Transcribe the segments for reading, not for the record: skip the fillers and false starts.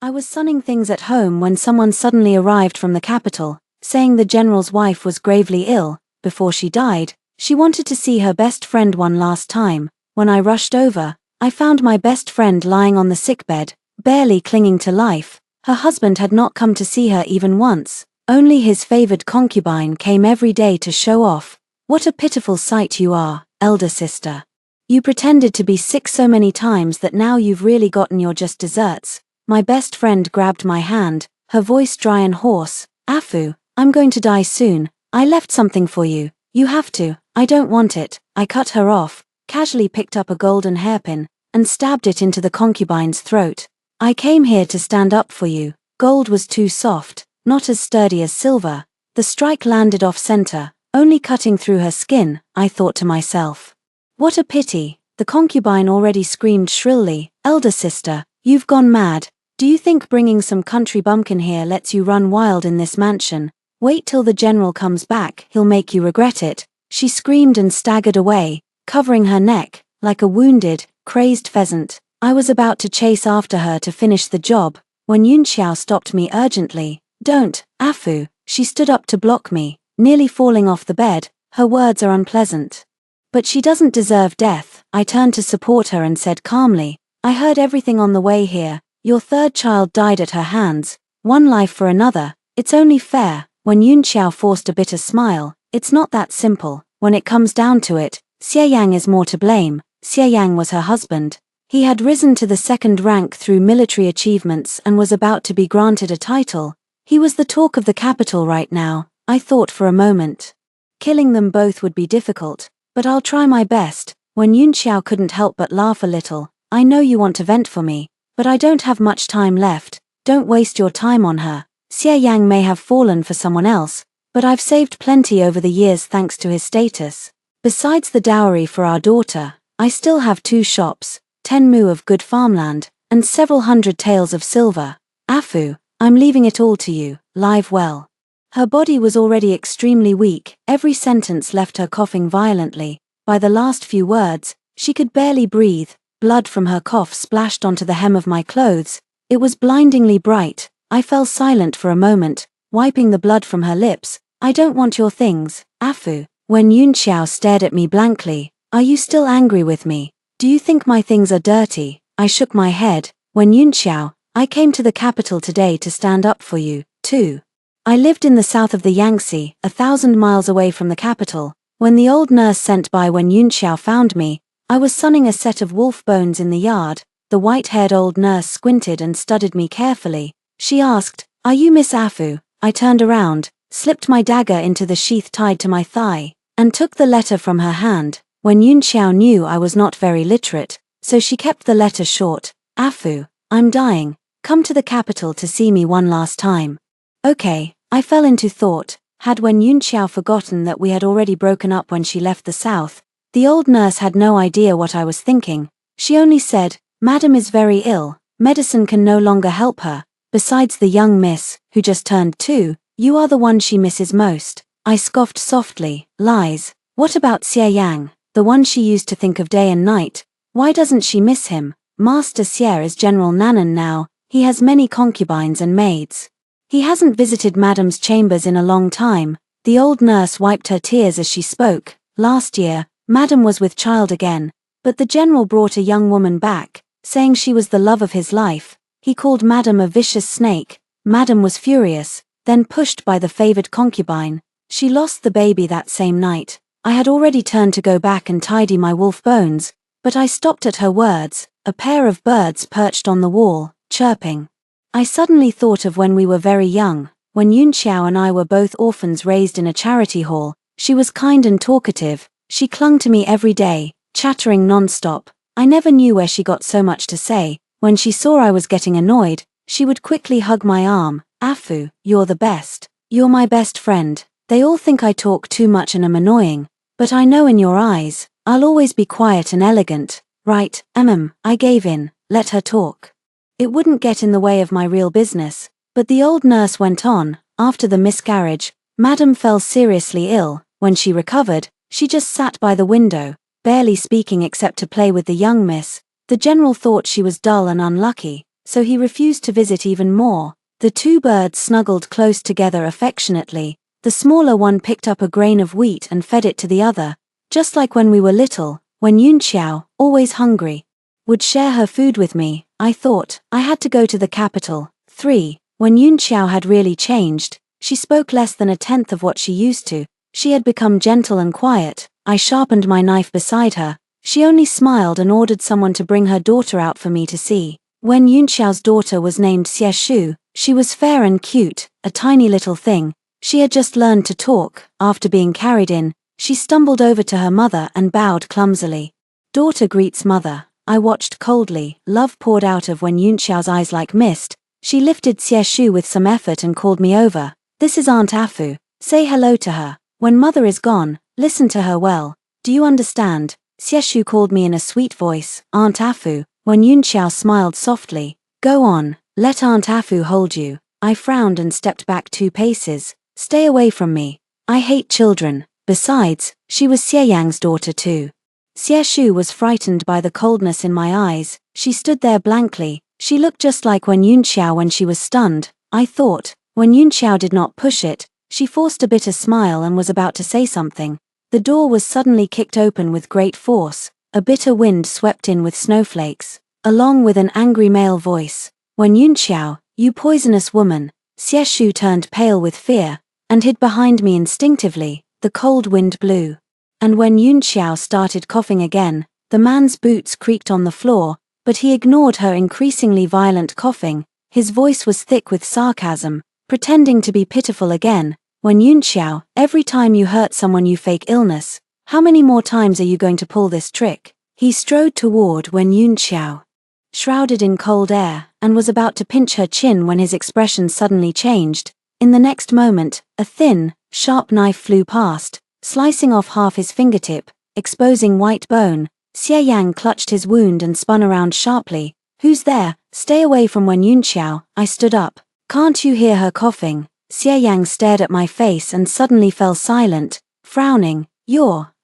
I was sunning things at home when someone suddenly arrived from the capital, saying the general's wife was gravely ill. Before she died, she wanted to see her best friend one last time. When I rushed over, I found my best friend lying on the sickbed, barely clinging to life. Her husband had not come to see her even once. Only his favored concubine came every day to show off. What a pitiful sight you are, elder sister. You pretended to be sick so many times that now you've really gotten your just desserts. My best friend grabbed my hand, her voice dry and hoarse. Afu, I'm going to die soon. I left something for you. You have to. I don't want it. I cut her off, casually picked up a golden hairpin, and stabbed it into the concubine's throat. I came here to stand up for you. Gold was too soft, not as sturdy as silver. The strike landed off-center, only cutting through her skin, I thought to myself. What a pity. The concubine already screamed shrilly, elder sister, you've gone mad. Do you think bringing some country bumpkin here lets you run wild in this mansion? Wait till the general comes back, he'll make you regret it. She screamed and staggered away, covering her neck, like a wounded, crazed pheasant. I was about to chase after her to finish the job, when Yunxiao stopped me urgently. Don't, Afu. She stood up to block me, nearly falling off the bed. Her words are unpleasant. But she doesn't deserve death. I turned to support her and said calmly, I heard everything on the way here. Your third child died at her hands, one life for another. It's only fair. When Yunxiao forced a bitter smile, it's not that simple. When it comes down to it, Xie Yang is more to blame. Xie Yang was her husband. He had risen to the second rank through military achievements and was about to be granted a title. He was the talk of the capital right now. I thought for a moment. Killing them both would be difficult, but I'll try my best. When Yunxiao couldn't help but laugh a little, I know you want to vent for me, but I don't have much time left. Don't waste your time on her. Xie Yang may have fallen for someone else, but I've saved plenty over the years thanks to his status. Besides the dowry for our daughter, I still have 2 shops, 10 mu of good farmland, and several hundred taels of silver. Afu, I'm leaving it all to you. Live well. Her body was already extremely weak. Every sentence left her coughing violently. By the last few words, she could barely breathe. Blood from her cough splashed onto the hem of my clothes. It was blindingly bright. I fell silent for a moment, wiping the blood from her lips. I don't want your things, Afu. When Yunxiao stared at me blankly, are you still angry with me? Do you think my things are dirty? I shook my head. When Yunxiao, I came to the capital today to stand up for you, too. I lived in the south of the Yangtze, 1,000 miles away from the capital. When the old nurse sent by when Yunxiao found me, I was sunning a set of wolf bones in the yard. The white-haired old nurse squinted and studied me carefully. She asked, are you Miss Afu? I turned around, slipped my dagger into the sheath tied to my thigh, and took the letter from her hand. When Yunxiao knew I was not very literate, so she kept the letter short. Afu, I'm dying. Come to the capital to see me one last time. Okay, I fell into thought. Had when Yunxiao forgotten that we had already broken up when she left the south? The old nurse had no idea what I was thinking. She only said, Madam is very ill. Medicine can no longer help her. Besides the young miss, who just turned 2, you are the one she misses most. I scoffed softly. Lies. What about Xie Yang, the one she used to think of day and night? Why doesn't she miss him? Master Xie is General Nanan now. He has many concubines and maids. He hasn't visited Madam's chambers in a long time. The old nurse wiped her tears as she spoke. Last year, Madam was with child again, but the general brought a young woman back, saying she was the love of his life. He called Madam a vicious snake. Madam was furious, then pushed by the favored concubine. She lost the baby that same night. I had already turned to go back and tidy my wolf bones, but I stopped at her words. A pair of birds perched on the wall, chirping. I suddenly thought of when we were very young, when Yunxiao and I were both orphans raised in a charity hall. She was kind and talkative. She clung to me every day, chattering non-stop. I never knew where she got so much to say. When she saw I was getting annoyed, she would quickly hug my arm. Afu, you're the best. You're my best friend. They all think I talk too much and am annoying, but I know in your eyes, I'll always be quiet and elegant. Right, I gave in. Let her talk. It wouldn't get in the way of my real business. But the old nurse went on. After the miscarriage, Madam fell seriously ill. When she recovered, she just sat by the window, barely speaking except to play with the young miss. The general thought she was dull and unlucky, so he refused to visit even more. The two birds snuggled close together affectionately. The smaller one picked up a grain of wheat and fed it to the other, just like when we were little, when Yunqiao, always hungry, would share her food with me. I thought I had to go to the capital. 3. When Yunqiao had really changed, she spoke less than a tenth of what she used to. She had become gentle and quiet. I sharpened my knife beside her. She only smiled and ordered someone to bring her daughter out for me to see. When Yunqiao's daughter was named Xieshu, she was fair and cute, a tiny little thing. She had just learned to talk. After being carried in, she stumbled over to her mother and bowed clumsily. Daughter greets mother. I watched coldly. Love poured out of when Yunqiao's eyes like mist. She lifted Xieshu with some effort and called me over. This is Aunt Afu. Say hello to her. When mother is gone, listen to her well. Do you understand? Xieshu called me in a sweet voice, Aunt Afu. When Yunqiao smiled softly. Go on, let Aunt Afu hold you. I frowned and stepped back 2 paces. Stay away from me. I hate children. Besides, she was Xieyang's daughter too. Xieshu was frightened by the coldness in my eyes. She stood there blankly. She looked just like when Yunqiao when she was stunned. I thought, when Yunqiao did not push it, she forced a bitter smile and was about to say something. The door was suddenly kicked open with great force. A bitter wind swept in with snowflakes, along with an angry male voice. When Yunqiao, you poisonous woman. Xieshu turned pale with fear, and hid behind me instinctively. The cold wind blew. And when Yunqiao started coughing again, the man's boots creaked on the floor, but he ignored her increasingly violent coughing. His voice was thick with sarcasm, pretending to be pitiful again. When Yunqiao, every time you hurt someone you fake illness. How many more times are you going to pull this trick? He strode toward when Yunqiao, shrouded in cold air, and was about to pinch her chin when his expression suddenly changed. In the next moment, a thin, sharp knife flew past, slicing off half his fingertip, exposing white bone. Xieyang clutched his wound and spun around sharply. Who's there? Stay away from Wen Yunqiao. I stood up. Can't you hear her coughing? Xieyang stared at my face and suddenly fell silent, frowning.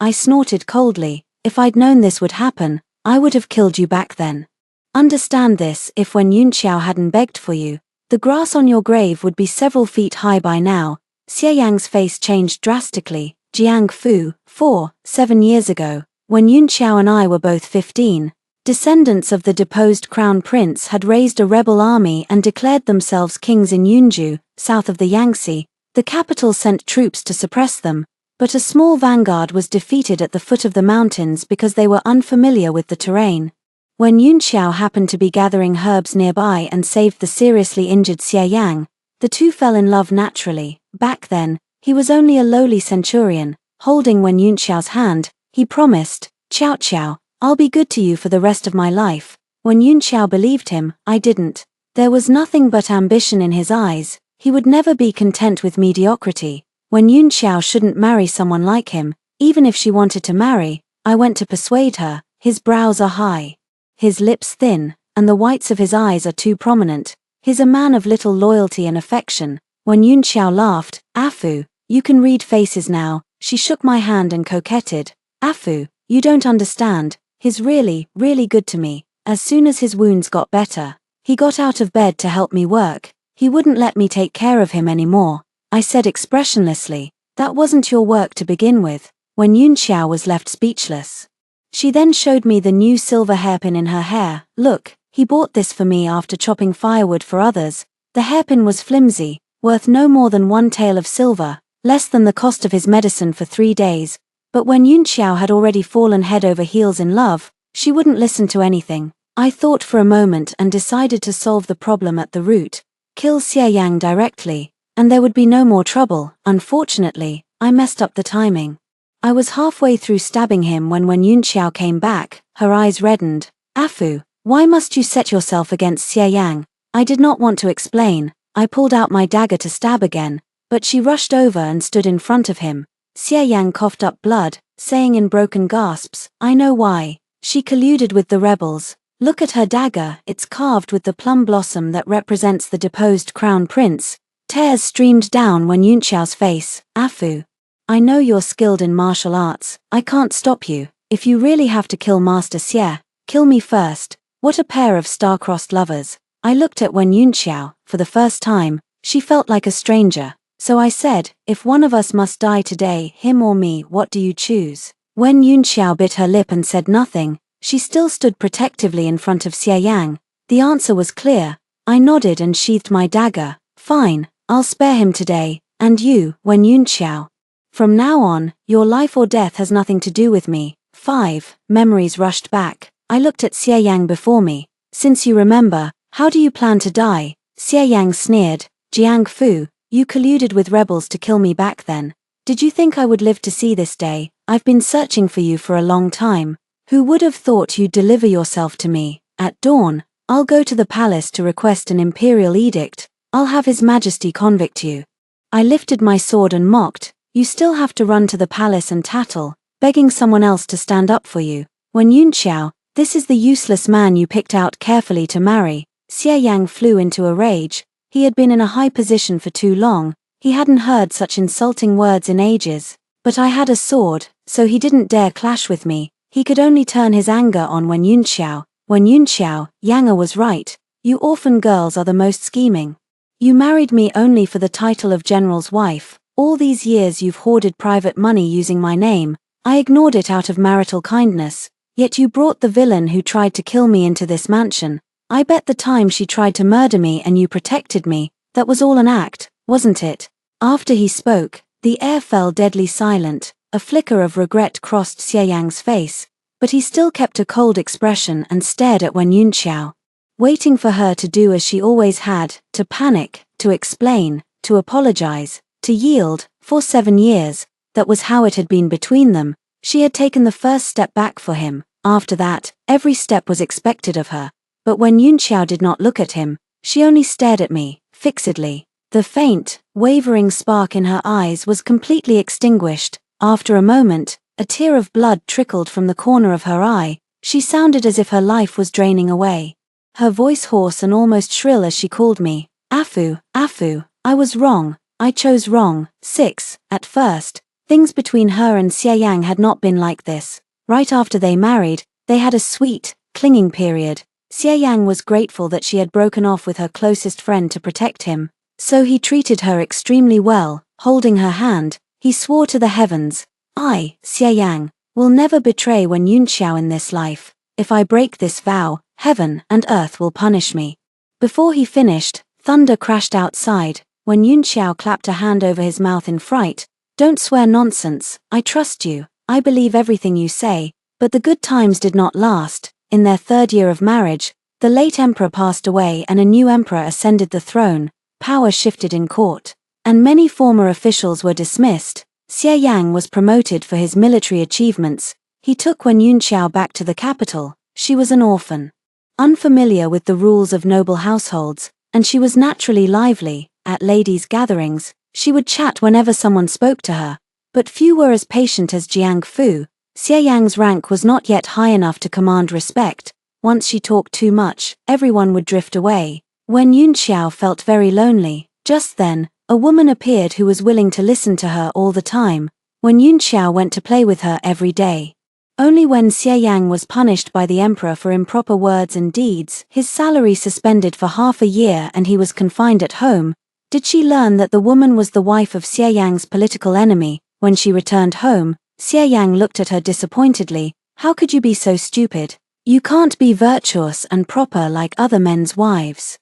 I snorted coldly. If I'd known this would happen, I would have killed you back then. Understand this, if Wen Yunqiao hadn't begged for you, the grass on your grave would be several feet high by now. Xieyang's face changed drastically. Jiang Fu, 7 years ago, when Yunqiao and I were both 15, descendants of the deposed crown prince had raised a rebel army and declared themselves kings in Yunju, south of the Yangtze. The capital sent troops to suppress them, but a small vanguard was defeated at the foot of the mountains because they were unfamiliar with the terrain. When Yunqiao happened to be gathering herbs nearby and saved the seriously injured Xieyang, the two fell in love naturally. Back then, he was only a lowly centurion. Holding Wen Yunqiao's hand, he promised, Qiao Qiao, I'll be good to you for the rest of my life. When Yunqiao believed him, I didn't. There was nothing but ambition in his eyes. He would never be content with mediocrity. When Yunqiao shouldn't marry someone like him, even if she wanted to marry, I went to persuade her. His brows are high, his lips thin, and the whites of his eyes are too prominent. He's a man of little loyalty and affection. When Yunqiao laughed, Afu, you can read faces now. She shook my hand and coquetted. Afu, you don't understand. He's really, really good to me. As soon as his wounds got better, he got out of bed to help me work. He wouldn't let me take care of him anymore. I said expressionlessly, that wasn't your work to begin with. When Yunqiao was left speechless. She then showed me the new silver hairpin in her hair. Look, he bought this for me after chopping firewood for others. The hairpin was flimsy, worth no more than 1 tael of silver, less than the cost of his medicine for 3 days. But when Yunqiao had already fallen head over heels in love, she wouldn't listen to anything. I thought for a moment and decided to solve the problem at the root. Kill Xieyang directly, and there would be no more trouble. Unfortunately, I messed up the timing. I was halfway through stabbing him when Yunqiao came back. Her eyes reddened. Afu, why must you set yourself against Xieyang? I did not want to explain. I pulled out my dagger to stab again, but she rushed over and stood in front of him. Xieyang coughed up blood, saying in broken gasps, I know why. She colluded with the rebels. Look at her dagger, it's carved with the plum blossom that represents the deposed crown prince. Tears streamed down Yunqiao's face. Afu, I know you're skilled in martial arts. I can't stop you. If you really have to kill Master Xie, kill me first. What a pair of star-crossed lovers. I looked at Wen Yunxiao. For the first time, she felt like a stranger. So I said, if one of us must die today, him or me, what do you choose? Wen Yunxiao bit her lip and said nothing. She still stood protectively in front of Xie Yang. The answer was clear. I nodded and sheathed my dagger. Fine, I'll spare him today. And you, Wen Yunxiao. From now on, your life or death has nothing to do with me. 5. Memories rushed back. I looked at Xie Yang before me. Since you remember, how do you plan to die? Xie Yang sneered. Jiang Fu, you colluded with rebels to kill me back then. Did you think I would live to see this day? I've been searching for you for a long time. Who would have thought you'd deliver yourself to me? At dawn, I'll go to the palace to request an imperial edict. I'll have His Majesty convict you. I lifted my sword and mocked. You still have to run to the palace and tattle, begging someone else to stand up for you. Wen Yunxiao, this is the useless man you picked out carefully to marry. Xie Yang flew into a rage. He had been in a high position for too long. He hadn't heard such insulting words in ages. But I had a sword, so he didn't dare clash with me. He could only turn his anger on Wen Yunxiao. Wen Yunxiao, Yang was right. You orphan girls are the most scheming. You married me only for the title of general's wife. All these years you've hoarded private money using my name. I ignored it out of marital kindness. Yet you brought the villain who tried to kill me into this mansion. I bet the time she tried to murder me and you protected me, that was all an act, wasn't it? After he spoke, the air fell deadly silent. A flicker of regret crossed Xie Yang's face, but he still kept a cold expression and stared at Wen Yunxiao, waiting for her to do as she always had, to panic, to explain, to apologize, to yield. For 7 years, that was how it had been between them. She had taken the first step back for him. After that, every step was expected of her. But when Yunxiao did not look at him, she only stared at me, fixedly. The faint, wavering spark in her eyes was completely extinguished. After a moment, a tear of blood trickled from the corner of her eye. She sounded as if her life was draining away. Her voice hoarse and almost shrill as she called me, Afu, Afu, I was wrong, I chose wrong. 6. At first, things between her and Xie Yang had not been like this. Right after they married, they had a sweet, clinging period. Xie Yang was grateful that she had broken off with her closest friend to protect him. So he treated her extremely well. Holding her hand, he swore to the heavens, I, Xie Yang, will never betray Wen Yunxiao in this life. If I break this vow, heaven and earth will punish me. Before he finished, thunder crashed outside. Wen Yunxiao clapped a hand over his mouth in fright. Don't swear nonsense, I trust you, I believe everything you say. But the good times did not last. In their 3rd year of marriage, the late emperor passed away and a new emperor ascended the throne. Power shifted in court, and many former officials were dismissed. Xie Yang was promoted for his military achievements. He took Wen Yunxiao back to the capital. She was an orphan, unfamiliar with the rules of noble households, and she was naturally lively. At ladies' gatherings, she would chat whenever someone spoke to her, but few were as patient as Jiang Fu. Xie Yang's rank was not yet high enough to command respect. Once she talked too much, everyone would drift away. Wen Yunxiao felt very lonely. Just then, a woman appeared who was willing to listen to her all the time. Wen Yunxiao went to play with her every day. Only when Xie Yang was punished by the emperor for improper words and deeds, his salary suspended for half a year and he was confined at home, did she learn that the woman was the wife of Xie Yang's political enemy. When she returned home, Xie Yang looked at her disappointedly. How could you be so stupid? You can't be virtuous and proper like other men's wives.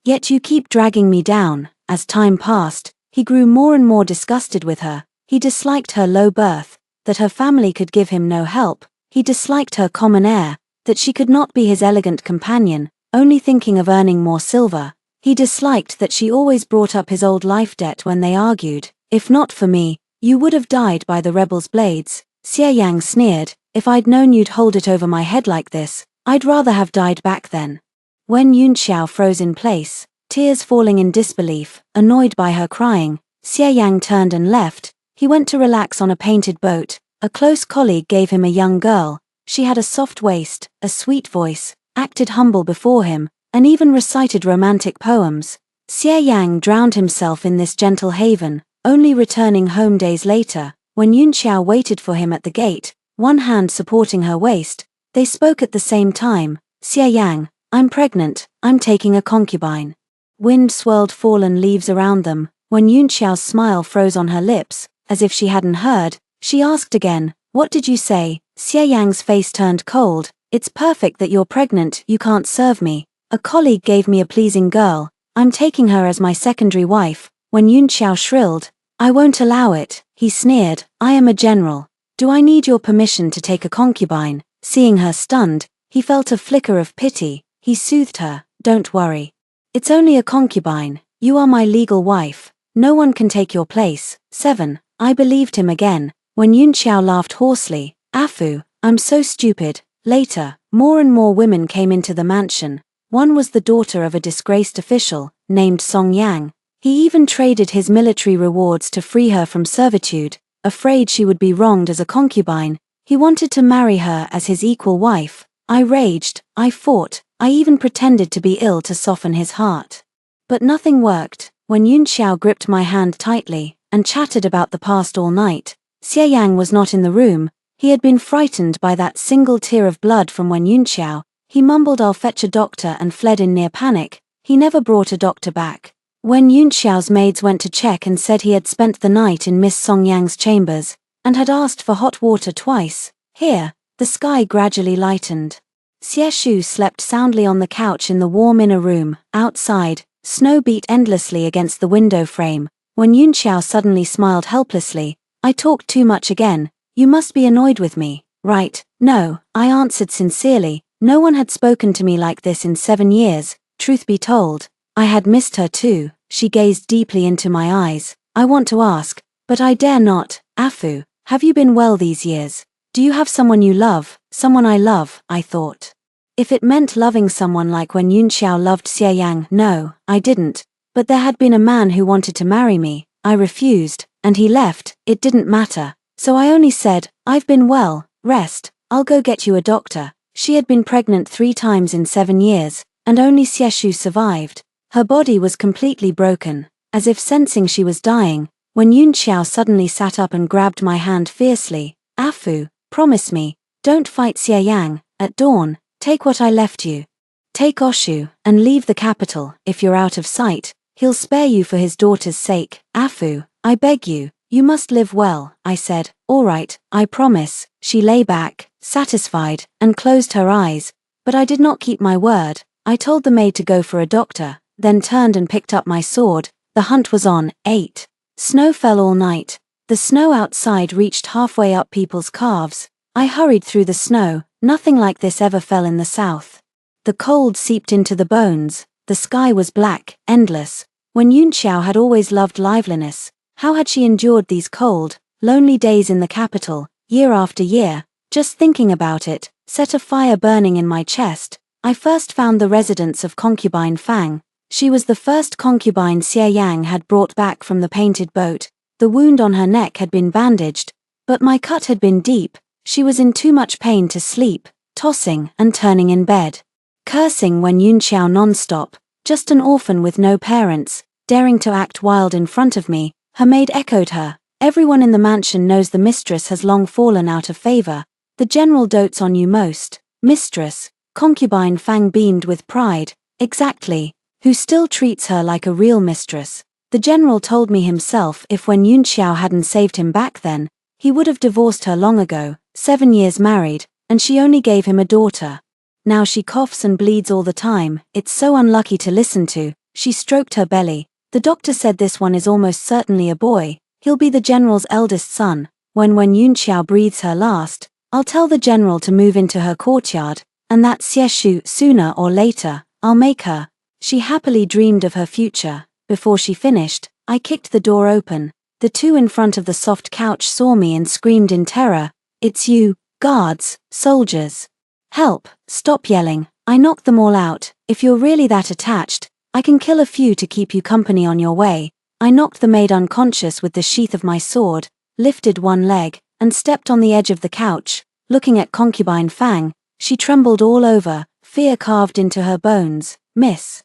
Yet you keep dragging me down. As time passed, he grew more and more disgusted with her. He disliked her low birth, that her family could give him no help. He disliked her common air, that she could not be his elegant companion, only thinking of earning more silver. He disliked that she always brought up his old life debt when they argued. If not for me, you would have died by the rebels' blades. Xie Yang sneered, if I'd known you'd hold it over my head like this, I'd rather have died back then. Wen Yunxiao froze in place, tears falling in disbelief. Annoyed by her crying, Xie Yang turned and left. He went to relax on a painted boat. A close colleague gave him a young girl. She had a soft waist, a sweet voice, acted humble before him, and even recited romantic poems. Xie Yang drowned himself in this gentle haven, only returning home days later. When Yunxiao waited for him at the gate, one hand supporting her waist, they spoke at the same time. Xie Yang, I'm pregnant, I'm taking a concubine. Wind swirled fallen leaves around them. When Yunxiao's smile froze on her lips, as if she hadn't heard, she asked again, "What did you say?" Xie Yang's face turned cold. "It's perfect that you're pregnant, you can't serve me. A colleague gave me a pleasing girl. I'm taking her as my secondary wife." When Yunxiao shrilled, "I won't allow it," he sneered. "I am a general. Do I need your permission to take a concubine?" Seeing her stunned, he felt a flicker of pity. He soothed her, "Don't worry. It's only a concubine. You are my legal wife. No one can take your place." 7. I believed him again. When Yunxiao laughed hoarsely, "Afu, I'm so stupid." Later, more and more women came into the mansion. One was the daughter of a disgraced official, named Song Yang. He even traded his military rewards to free her from servitude. Afraid she would be wronged as a concubine, he wanted to marry her as his equal wife. I raged, I fought, I even pretended to be ill to soften his heart. But nothing worked. When Yunxiao gripped my hand tightly and chatted about the past all night, Xie Yang was not in the room. He had been frightened by that single tear of blood from Wen Yunxiao. He mumbled, "I'll fetch a doctor," and fled in near panic. He never brought a doctor back. When Yunxiao's maids went to check and said he had spent the night in Miss Song Yang's chambers and had asked for hot water twice. Here, the sky gradually lightened. Xie Shu slept soundly on the couch in the warm inner room. Outside, snow beat endlessly against the window frame. When Yunxiao suddenly smiled helplessly, "I talked too much again. You must be annoyed with me, right?" "No," I answered sincerely. No one had spoken to me like this in 7 years. Truth be told, I had missed her too. She gazed deeply into my eyes. "I want to ask, but I dare not. Afu, have you been well these years? Do you have someone you love?" "Someone I love," I thought. If it meant loving someone like when Yunxiao loved Xie Yang, no, I didn't. But there had been a man who wanted to marry me. I refused, and he left. It didn't matter. So I only said, "I've been well, rest, I'll go get you a doctor." She had been pregnant 3 times in 7 years, and only Xie Shu survived. Her body was completely broken, as if sensing she was dying, when Yunxiao suddenly sat up and grabbed my hand fiercely. "Afu, promise me, don't fight Xie Yang. At dawn, take what I left you. Take Oshu, and leave the capital. If you're out of sight, he'll spare you for his daughter's sake. Afu, I beg you, you must live well." I said, "All right, I promise." She lay back, satisfied, and closed her eyes. But I did not keep my word. I told the maid to go for a doctor, then turned and picked up my sword. The hunt was on. 8. Snow fell all night. The snow outside reached halfway up people's calves. I hurried through the snow. Nothing like this ever fell in the south. The cold seeped into the bones. The sky was black, endless. When Yunxiao had always loved liveliness, how had she endured these cold, lonely days in the capital, year after year? Just thinking about it set a fire burning in my chest. I first found the residence of concubine Fang. She was the first concubine Xie Yang had brought back from the painted boat. The wound on her neck had been bandaged, but my cut had been deep. She was in too much pain to sleep, tossing and turning in bed, cursing Wen Yunxiao non-stop, just an orphan with no parents, daring to act wild in front of me. Her maid echoed her. "Everyone in the mansion knows the mistress has long fallen out of favor. The general dotes on you most." "Mistress?" Concubine Fang beamed with pride. "Exactly. Who still treats her like a real mistress. The general told me himself if Wen Yunxiao hadn't saved him back then, he would have divorced her long ago. 7 years married, and she only gave him a daughter. Now she coughs and bleeds all the time. It's so unlucky to listen to." She stroked her belly. "The doctor said this one is almost certainly a boy. He'll be the general's eldest son. When Wen Yunxiao breathes her last, I'll tell the general to move into her courtyard, and that Xie Shu, sooner or later, I'll make her." She happily dreamed of her future. Before she finished, I kicked the door open. The 2 in front of the soft couch saw me and screamed in terror. "It's you, guards, soldiers. Help, stop yelling." I knocked them all out. "If you're really that attached, I can kill a few to keep you company on your way." I knocked the maid unconscious with the sheath of my sword, lifted one leg, and stepped on the edge of the couch. Looking at concubine Fang, she trembled all over, fear carved into her bones. Miss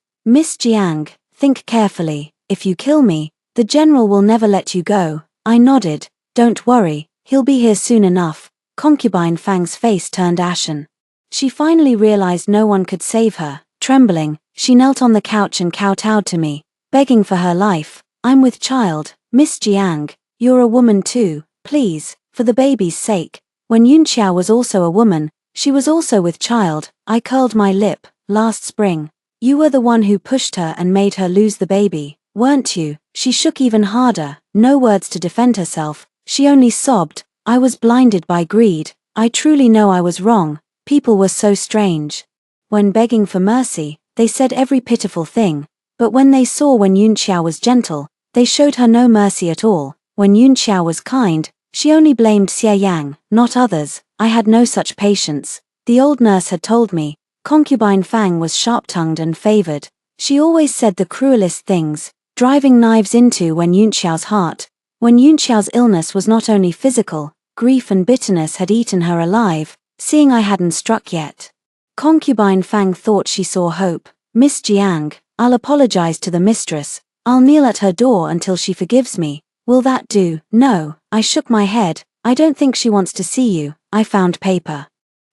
Jiang, think carefully. If you kill me, the general will never let you go." I nodded. "Don't worry, he'll be here soon enough." Concubine Fang's face turned ashen. She finally realized no one could save her. Trembling, she knelt on the couch and kowtowed to me, begging for her life. "I'm with child, Miss Jiang. You're a woman too, please, for the baby's sake." When Yunqiao was also a woman, she was also with child. I curled my lip. "Last spring. You were the one who pushed her and made her lose the baby, weren't you?" She shook even harder, no words to defend herself. She only sobbed. "I was blinded by greed. I truly know I was wrong. People were so strange. When begging for mercy, they said every pitiful thing. But when they saw when Yunqiao was gentle, they showed her no mercy at all. When Yunqiao was kind, she only blamed Xie Yang, not others. I had no such patience. The old nurse had told me, concubine Fang was sharp-tongued and favored. She always said the cruelest things, driving knives into when Yunqiao's heart. When Yunqiao's illness was not only physical, grief and bitterness had eaten her alive, seeing I hadn't struck yet. Concubine Fang thought she saw hope. "Miss Jiang, I'll apologize to the mistress. I'll kneel at her door until she forgives me. Will that do?" "No." I shook my head. "I don't think she wants to see you." I found paper,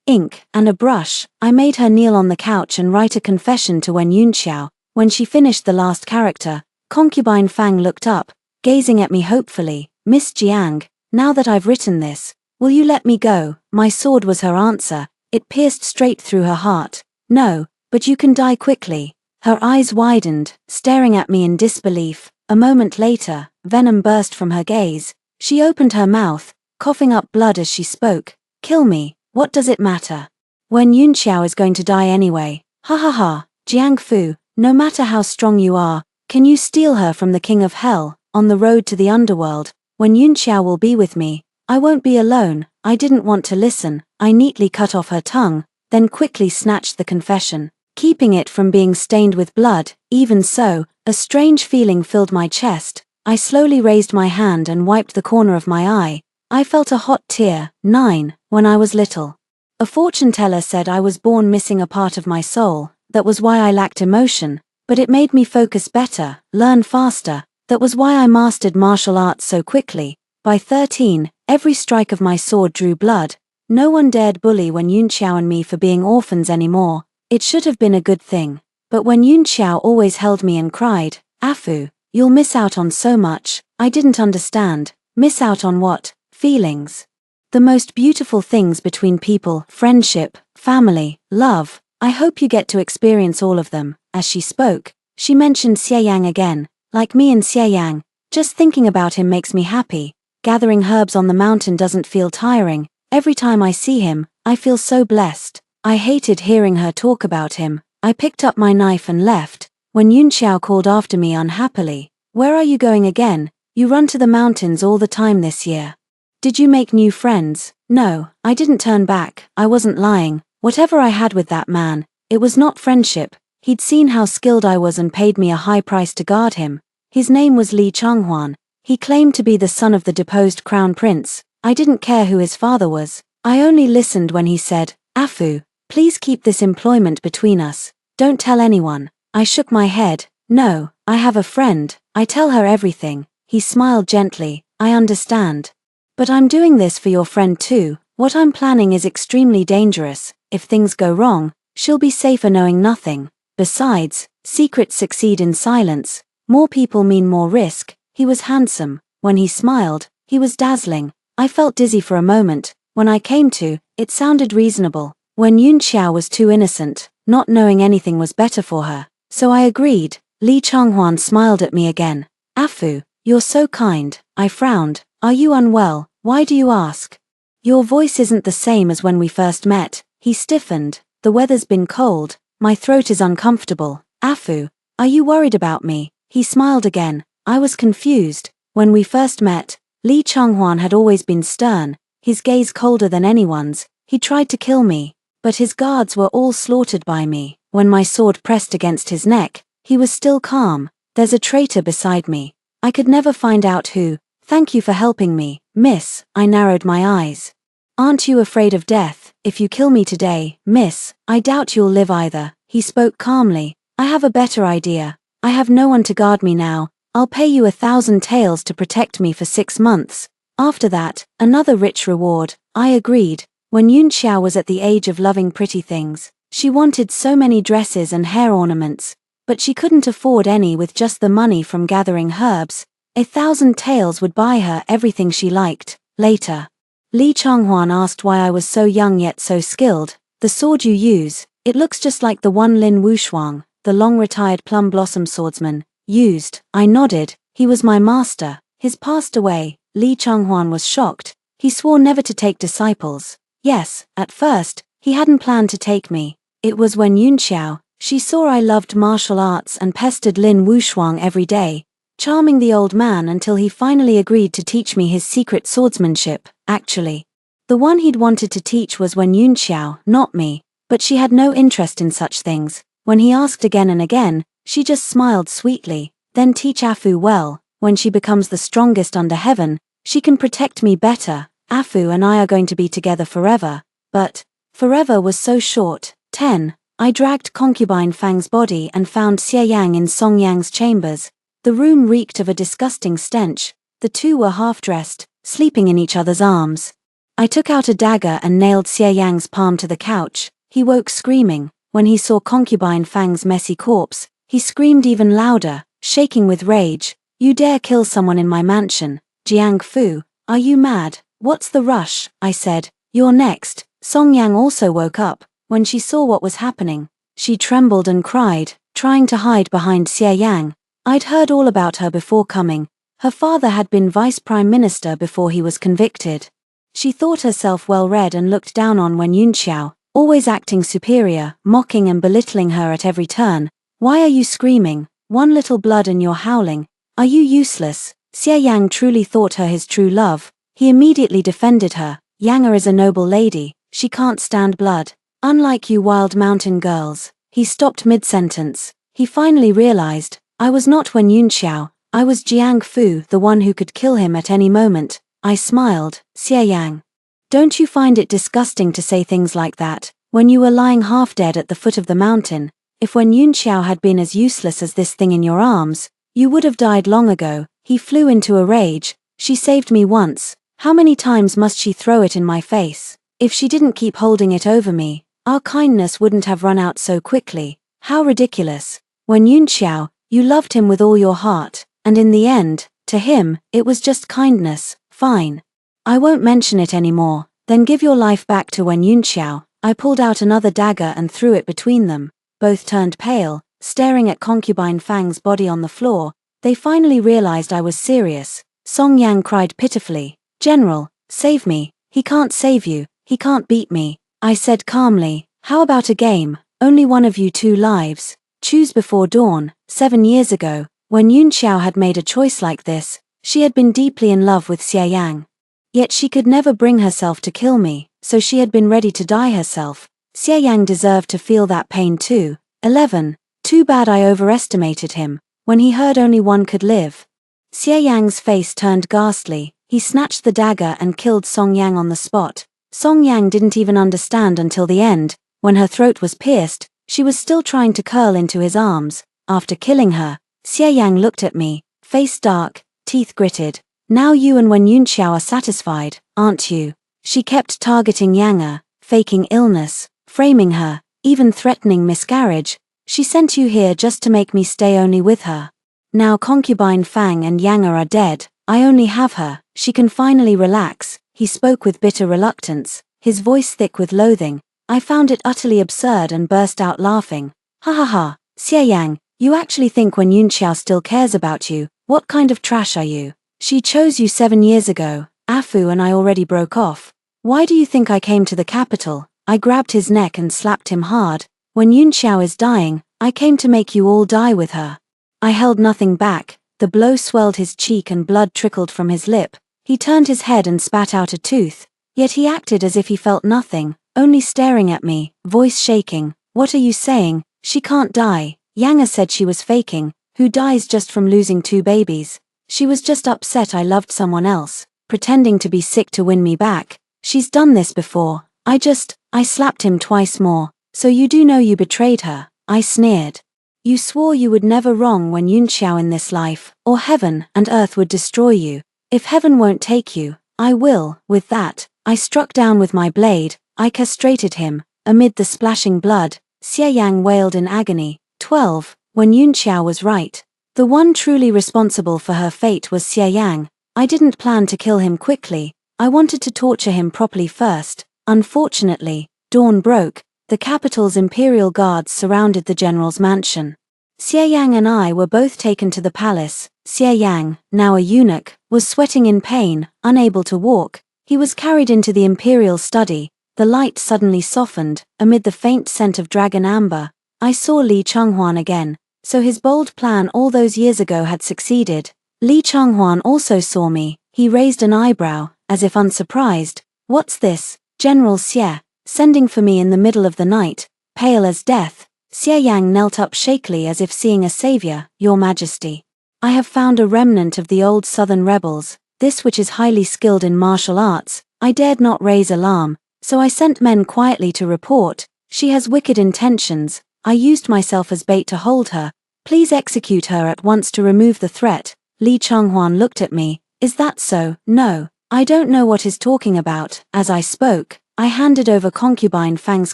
ink, and a brush. I made her kneel on the couch and write a confession to Wen Yunqiao. When she finished the last character, Concubine Fang looked up, gazing at me hopefully. "Miss Jiang, now that I've written this, will you let me go?" My sword was her answer. It pierced straight through her heart. "No, but you can die quickly." Her eyes widened, staring at me in disbelief. A moment later, venom burst from her gaze. She opened her mouth, coughing up blood as she spoke. "Kill me, what does it matter? Wen Yunqiao is going to die anyway. Ha ha ha, Jiang Fu, no matter how strong you are, can you steal her from the king of hell, on the road to the underworld? When Yunqiao will be with me, I won't be alone." I didn't want to listen. I neatly cut off her tongue, then quickly snatched the confession, keeping it from being stained with blood. Even so, a strange feeling filled my chest. I slowly raised my hand and wiped the corner of my eye. I felt a hot tear. 9. When I was little, a fortune teller said I was born missing a part of my soul. That was why I lacked emotion, but it made me focus better, learn faster. That was why I mastered martial arts so quickly. By 13, every strike of my sword drew blood. No one dared bully Wen Yunqiao and me for being orphans anymore. It should have been a good thing. But when Yunqiao always held me and cried, "Afu, you'll miss out on so much," I didn't understand. Miss out on what? Feelings. The most beautiful things between people: friendship, family, love. I hope you get to experience all of them. As she spoke, she mentioned Xie Yang again. Like me and Xie Yang, just thinking about him makes me happy. Gathering herbs on the mountain doesn't feel tiring. Every time I see him, I feel so blessed. I hated hearing her talk about him. I picked up my knife and left. When Yunqiao called after me unhappily, "Where are you going again? You run to the mountains all the time this year. Did you make new friends?" No, I didn't turn back. I wasn't lying. Whatever I had with that man, it was not friendship. He'd seen how skilled I was and paid me a high price to guard him. His name was Li Changhuan. He claimed to be the son of the deposed crown prince. I didn't care who his father was. I only listened when he said, "Afu, please keep this employment between us. Don't tell anyone." I shook my head. "No, I have a friend. I tell her everything." He smiled gently. "I understand. But I'm doing this for your friend too. What I'm planning is extremely dangerous. If things go wrong, she'll be safer knowing nothing. Besides, secrets succeed in silence. More people mean more risk." He was handsome. When he smiled, he was dazzling. I felt dizzy for a moment. When I came to, it sounded reasonable. When Yunqiao was too innocent, not knowing anything was better for her. So I agreed. Li Changhuan smiled at me again. "Afu, you're so kind." I frowned. "Are you unwell? Why do you ask? Your voice isn't the same as when we first met." He stiffened. "The weather's been cold. My throat is uncomfortable." "Afu, are you worried about me?" He smiled again. I was confused. When we first met, Li Changhuan had always been stern, his gaze colder than anyone's. He tried to kill me, but his guards were all slaughtered by me. When my sword pressed against his neck, he was still calm. "There's a traitor beside me. I could never find out who. Thank you for helping me, miss." I narrowed my eyes. "Aren't you afraid of death? If you kill me today, miss, I doubt you'll live either." He spoke calmly. "I have a better idea. I have no one to guard me now. I'll pay you 1,000 taels to protect me for 6 months. After that, another rich reward." I agreed. When Yunqiao was at the age of loving pretty things, She wanted so many dresses and hair ornaments, but she couldn't afford any with just the money from gathering herbs. 1,000 taels would buy her everything she liked. Later, Li Changhuan asked why I was so young yet so skilled. The sword you use, it looks just like the one Lin Wushuang, the long-retired plum blossom swordsman, used. I nodded. He was my master. He's passed away. Li Changhuan was shocked. He swore never to take disciples. Yes, at first, he hadn't planned to take me. It was when Yunxiao, she saw I loved martial arts and pestered Lin Wushuang every day, charming the old man until he finally agreed to teach me his secret swordsmanship. Actually, the one he'd wanted to teach was Wen Yunxiao, not me, but she had no interest in such things. When he asked again and again, she just smiled sweetly. Then teach Afu well. When she becomes the strongest under heaven, she can protect me better. Afu and I are going to be together forever. But forever was so short. 10. I dragged concubine Fang's body and found Xie Yang in Song Yang's chambers. The room reeked of a disgusting stench. The two were half-dressed, sleeping in each other's arms. I took out a dagger and nailed Xie Yang's palm to the couch. He woke screaming. When he saw concubine Fang's messy corpse, he screamed even louder, shaking with rage. You dare kill someone in my mansion? Jiang Fu, are you mad? What's the rush? I said. You're next. Song Yang also woke up. When she saw what was happening, she trembled and cried, trying to hide behind Xie Yang. I'd heard all about her before coming. Her father had been vice prime minister before he was convicted. She thought herself well-read and looked down on Wen Yunxiao, always acting superior, mocking and belittling her at every turn. Why are you screaming? One little blood and you're howling. Are you useless? Xie Yang truly thought her his true love. He immediately defended her. Yang is a noble lady. She can't stand blood. Unlike you wild mountain girls. He stopped mid-sentence. He finally realized, I was not Wen Yunxiao, I was Jiang Fu, the one who could kill him at any moment. I smiled. Xie Yang, don't you find it disgusting to say things like that, when you were lying half-dead at the foot of the mountain? If Wen Yunxiao had been as useless as this thing in your arms, you would have died long ago. He flew into a rage. She saved me once. How many times must she throw it in my face? If she didn't keep holding it over me, our kindness wouldn't have run out so quickly. How ridiculous. Wen Yunxiao, you loved him with all your heart, and in the end, to him, it was just kindness. Fine. I won't mention it anymore. Then give your life back to Wen Yunxiao. I pulled out another dagger and threw it between them. Both turned pale, staring at concubine Fang's body on the floor. They finally realized I was serious. Song Yang cried pitifully. General, save me. He can't save you. He can't beat me. I said calmly, how about a game? Only one of you 2 lives. Choose before dawn. 7 years ago, when Yunxiao had made a choice like this, she had been deeply in love with Xie Yang. Yet she could never bring herself to kill me, so she had been ready to die herself. Xie Yang deserved to feel that pain too. 11. Too bad I overestimated him. When he heard only one could live. Xie Yang's face turned ghastly. He snatched the dagger and killed Song Yang on the spot. Song Yang didn't even understand until the end. When her throat was pierced, she was still trying to curl into his arms. After killing her, Xie Yang looked at me, face dark, teeth gritted. Now you and Wen Yunxiao are satisfied, aren't you? She kept targeting Yang, faking illness, framing her, even threatening miscarriage. She sent you here just to make me stay only with her. Now concubine Fang and Yang are dead, I only have her. She can finally relax. He spoke with bitter reluctance, his voice thick with loathing. I found it utterly absurd and burst out laughing. Ha ha ha, Xie Yang, you actually think Wen Yunxiao still cares about you? What kind of trash are you? She chose you 7 years ago. Afu and I already broke off. Why do you think I came to the capital? I grabbed his neck and slapped him hard. When Yunxiao is dying, I came to make you all die with her. I held nothing back. The blow swelled his cheek and blood trickled from his lip. He turned his head and spat out a tooth. Yet he acted as if he felt nothing, only staring at me, voice shaking. What are you saying? She can't die. Yang said she was faking. Who dies just from losing 2 babies? She was just upset I loved someone else, pretending to be sick to win me back. She's done this before. I slapped him twice more. So you do know you betrayed her? I sneered. You swore you would never wrong Wen Yunxiao in this life, or heaven and earth would destroy you. If heaven won't take you, I will. With that, I struck down with my blade. I castrated him. Amid the splashing blood, Xie Yang wailed in agony. 12. When Yunqiao was right. The one truly responsible for her fate was Xie Yang. I didn't plan to kill him quickly. I wanted to torture him properly first. Unfortunately, dawn broke. The capital's imperial guards surrounded the general's mansion. Xie Yang and I were both taken to the palace. Xie Yang, now a eunuch, was sweating in pain, unable to walk. He was carried into the imperial study. The light suddenly softened. Amid the faint scent of dragon amber, I saw Li Chenghuan again. So his bold plan all those years ago had succeeded. Li Chenghuan also saw me. He raised an eyebrow, as if unsurprised. What's this, General Xie, sending for me in the middle of the night, pale as death? Xie Yang knelt up shakily as if seeing a savior. Your Majesty, I have found a remnant of the old southern rebels, this which is highly skilled in martial arts. I dared not raise alarm, so I sent men quietly to report. She has wicked intentions. I used myself as bait to hold her. Please execute her at once to remove the threat. Li Chenghuan looked at me. Is that so? No, I don't know what he's talking about. As I spoke, I handed over concubine Fang's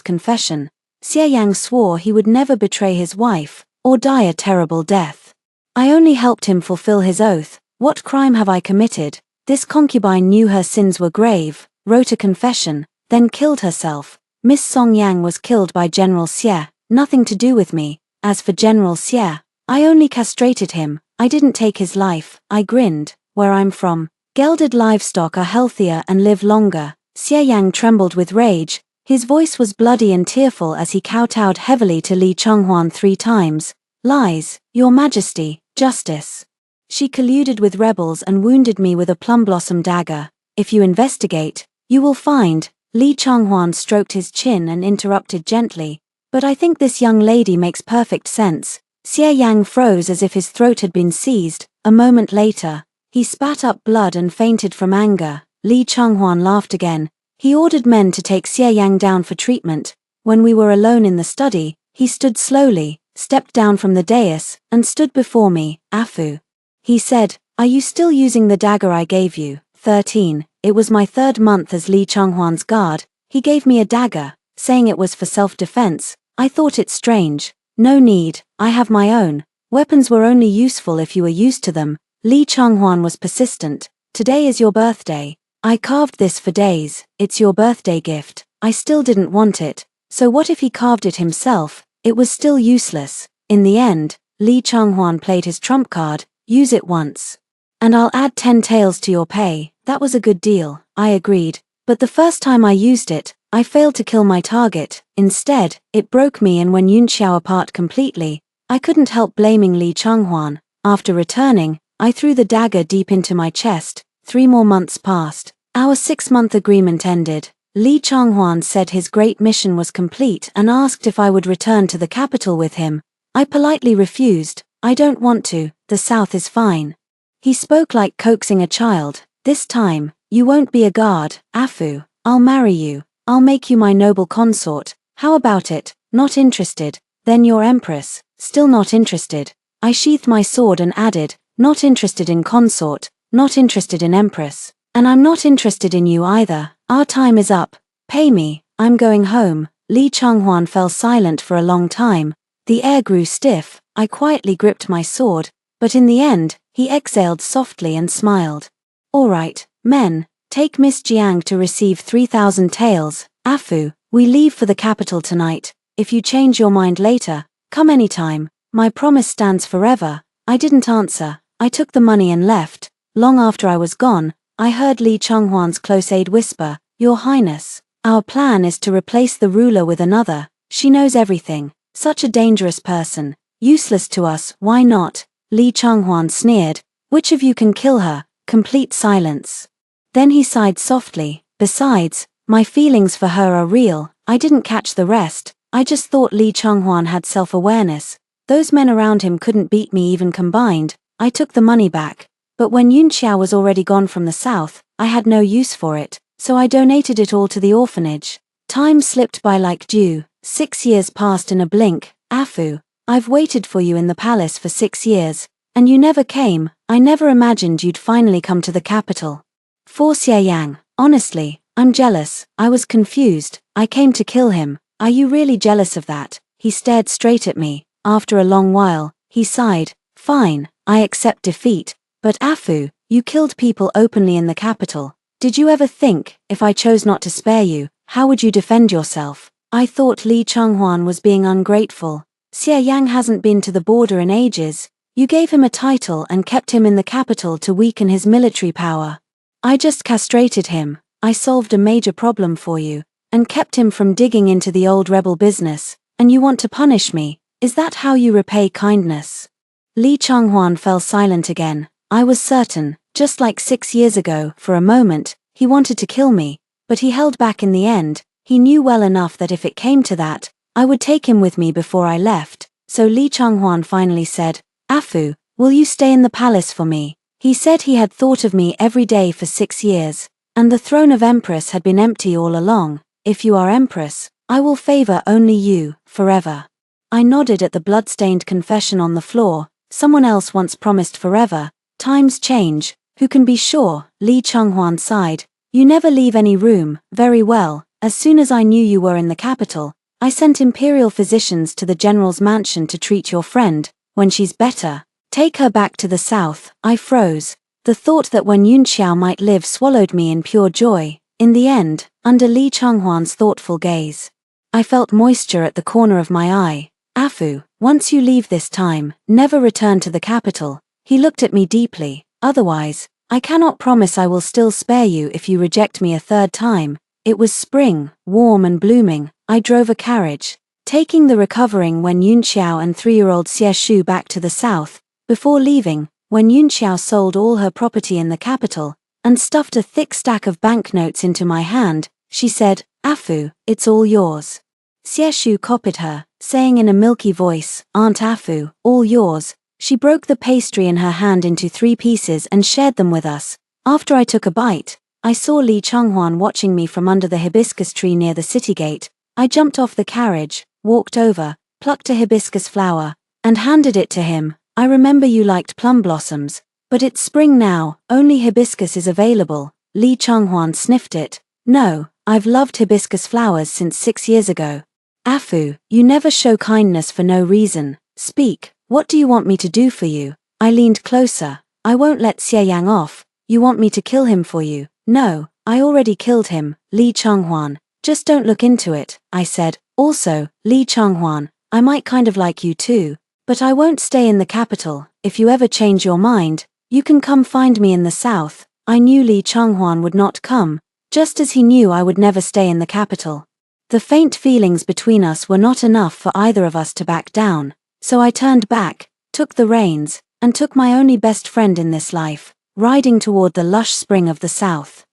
confession. Xie Yang swore he would never betray his wife, or die a terrible death. I only helped him fulfill his oath. What crime have I committed? This concubine knew her sins were grave, wrote a confession, then killed herself. Miss Song Yang was killed by General Xie, nothing to do with me. As for General Xie, I only castrated him, I didn't take his life. I grinned. Where I'm from, gelded livestock are healthier and live longer. Xie Yang trembled with rage. His voice was bloody and tearful as he kowtowed heavily to Li Chenghuan 3 times. Lies, Your Majesty, justice. She colluded with rebels and wounded me with a plum blossom dagger. If you investigate, you will find. Li Chenghuan stroked his chin and interrupted gently. But I think this young lady makes perfect sense. Xie Yang froze as if his throat had been seized. A moment later, he spat up blood and fainted from anger. Li Chenghuan laughed again. He ordered men to take Xie Yang down for treatment. When we were alone in the study, he stood slowly, stepped down from the dais, and stood before me. Afu. He said, are you still using the dagger I gave you? 13. It was my 3rd month as Li Chenghuan's guard. He gave me a dagger, saying it was for self-defense. I thought it strange. No need, I have my own. Weapons were only useful if you were used to them. Li Chenghuan was persistent. Today is your birthday. I carved this for days. It's your birthday gift. I still didn't want it. So what if he carved it himself? It was still useless. In the end, Li Chenghuan played his trump card. Use it once, and I'll add 10 taels to your pay. That was a good deal, I agreed. But the first time I used it, I failed to kill my target. Instead, it broke me, and when Yunqiao apart completely, I couldn't help blaming Li Chenghuan. After returning, I threw the dagger deep into my chest. 3 more months passed. Our 6-month agreement ended. Li Chenghuan said his great mission was complete and asked if I would return to the capital with him. I politely refused. I don't want to, the south is fine. He spoke like coaxing a child. This time, you won't be a guard, Afu. I'll marry you. I'll make you my noble consort. How about it? Not interested. Then your empress. Still not interested. I sheathed my sword and added, not interested in consort, not interested in empress. And I'm not interested in you either. Our time is up. Pay me. I'm going home. Li Chenghuan fell silent for a long time. The air grew stiff. I quietly gripped my sword, but in the end, he exhaled softly and smiled. All right, men, take Miss Jiang to receive 3,000 taels. Afu, we leave for the capital tonight. If you change your mind later, come anytime. My promise stands forever. I didn't answer. I took the money and left. Long after I was gone, I heard Li Chenghuan's close aide whisper, Your Highness, our plan is to replace the ruler with another. She knows everything. Such a dangerous person. Useless to us, why not? Li Chenghuan sneered. Which of you can kill her? Complete silence. Then he sighed softly. Besides, my feelings for her are real. I didn't catch the rest. I just thought Li Chenghuan had self-awareness. Those men around him couldn't beat me even combined. I took the money back. But when Yunqiao was already gone from the south, I had no use for it, so I donated it all to the orphanage. Time slipped by like dew. 6 years passed in a blink. Afu, I've waited for you in the palace for 6 years, and you never came. I never imagined you'd finally come to the capital. For Xie Yang, honestly, I'm jealous. I was confused. I came to kill him. Are you really jealous of that? He stared straight at me. After a long while, he sighed. Fine, I accept defeat. But Afu, you killed people openly in the capital. Did you ever think, if I chose not to spare you, how would you defend yourself? I thought Li Chenghuan was being ungrateful. Xie Yang hasn't been to the border in ages. You gave him a title and kept him in the capital to weaken his military power. I just castrated him. I solved a major problem for you, and kept him from digging into the old rebel business, and you want to punish me. Is that how you repay kindness? Li Chenghuan fell silent again. I was certain, just like 6 years ago, for a moment, he wanted to kill me, but he held back in the end. He knew well enough that if it came to that, I would take him with me before I left. So Li Chenghuan finally said, Afu, will you stay in the palace for me? He said he had thought of me every day for 6 years, and the throne of Empress had been empty all along. If you are Empress, I will favor only you, forever. I nodded at the blood-stained confession on the floor. Someone else once promised forever. Times change, who can be sure? Li Chenghuan sighed. You never leave any room. Very well. As soon as I knew you were in the capital, I sent imperial physicians to the general's mansion to treat your friend. When she's better, take her back to the south. I froze. The thought that Wen Yunxiao might live swallowed me in pure joy. In the end, under Li Chenghuan's thoughtful gaze, I felt moisture at the corner of my eye. Afu, once you leave this time, never return to the capital. He looked at me deeply. Otherwise, I cannot promise I will still spare you if you reject me a third time. It was spring, warm and blooming. I drove a carriage, taking the recovering Wen Yunxiao and 3-year-old Xie Shu back to the south. Before leaving, Wen Yunxiao sold all her property in the capital, and stuffed a thick stack of banknotes into my hand. She said, Afu, it's all yours. Xie Shu copied her, saying in a milky voice, Aunt Afu, all yours. She broke the pastry in her hand into 3 pieces and shared them with us. After I took a bite, I saw Li Chenghuan watching me from under the hibiscus tree near the city gate. I jumped off the carriage, walked over, plucked a hibiscus flower, and handed it to him. I remember you liked plum blossoms, but it's spring now, only hibiscus is available. Li Chenghuan sniffed it. No, I've loved hibiscus flowers since 6 years ago. Afu, you never show kindness for no reason. Speak, what do you want me to do for you? I leaned closer. I won't let Xie Yang off. You want me to kill him for you? No, I already killed him. Li Chenghuan, just don't look into it, I said. Also, Li Chenghuan, I might kind of like you too, but I won't stay in the capital. If you ever change your mind, you can come find me in the south. I knew Li Chenghuan would not come, just as he knew I would never stay in the capital. The faint feelings between us were not enough for either of us to back down, so I turned back, took the reins, and took my only best friend in this life, riding toward the lush spring of the south.